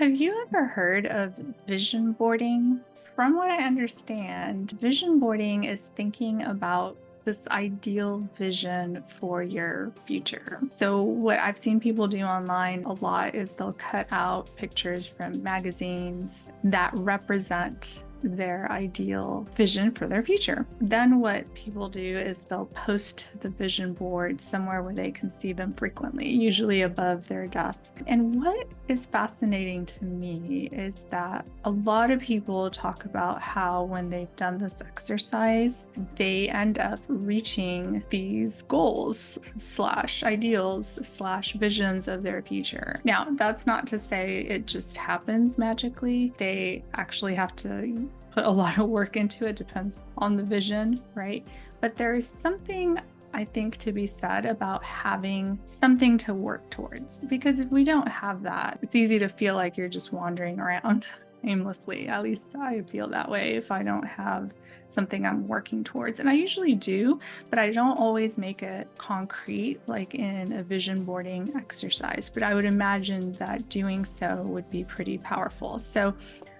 Have you ever heard of vision boarding? From what I understand, vision boarding is thinking about this ideal vision for your future. So, what I've seen people do online a lot is they'll cut out pictures from magazines that represent their ideal vision for their future. Then, what people do is they'll post the vision board somewhere where they can see them frequently, usually above their desk. And what is fascinating to me is that a lot of people talk about how when they've done this exercise, they end up reaching these goals slash ideals slash visions of their future. Now, that's not to say it just happens magically. They actually have to put a lot of work into it, depends on the vision, right? But there is something I think to be said about having something to work towards. Because if we don't have that, it's easy to feel like you're just wandering around aimlessly. At least I feel that way if I don't have something I'm working towards. And I usually do, but I don't always make it concrete like in a vision boarding exercise. But I would imagine that doing so would be pretty powerful. So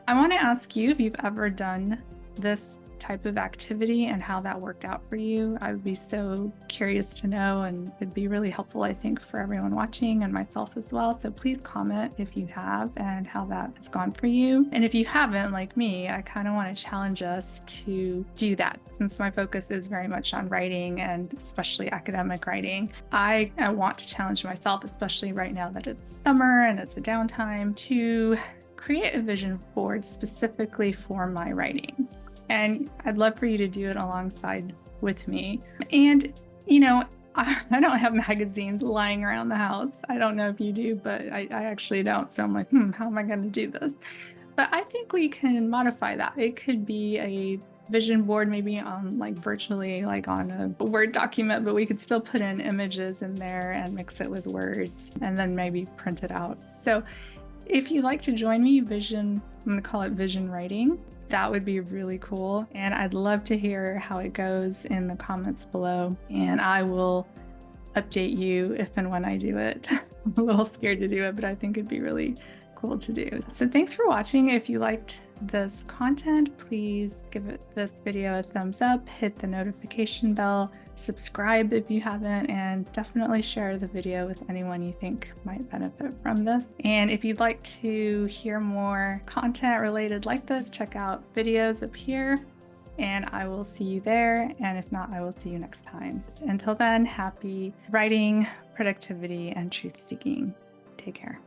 I want to ask you if you've ever done this type of activity and how that worked out for you. I would be so curious to know, and it'd be really helpful, I think, for everyone watching and myself as well. So please comment if you have and how that has gone for you. And if you haven't, like me, I kind of want to challenge us to do that. Since my focus is very much on writing and especially academic writing, I want to challenge myself, especially right now that it's summer and it's a downtime, to create a vision board specifically for my writing. And I'd love for you to do it alongside with me. And, I don't have magazines lying around the house. I don't know if you do, but I actually don't. So I'm like, how am I going to do this? But I think we can modify that. It could be a vision board, maybe on like virtually, like on a Word document, but we could still put in images in there and mix it with words and then maybe print it out. So if you'd like to join me, I'm going to call it vision writing. That would be really cool. And I'd love to hear how it goes in the comments below. And I will update you if and when I do it. I'm a little scared to do it, but I think it'd be really cool to do. So thanks for watching. If you liked this content, please give this video a thumbs up, hit the notification bell, subscribe if you haven't, and definitely share the video with anyone you think might benefit from this. And if you'd like to hear more content related like this, check out videos up here, and I will see you there. And if not, I will see you next time. Until then, happy writing, productivity, and truth seeking. Take care.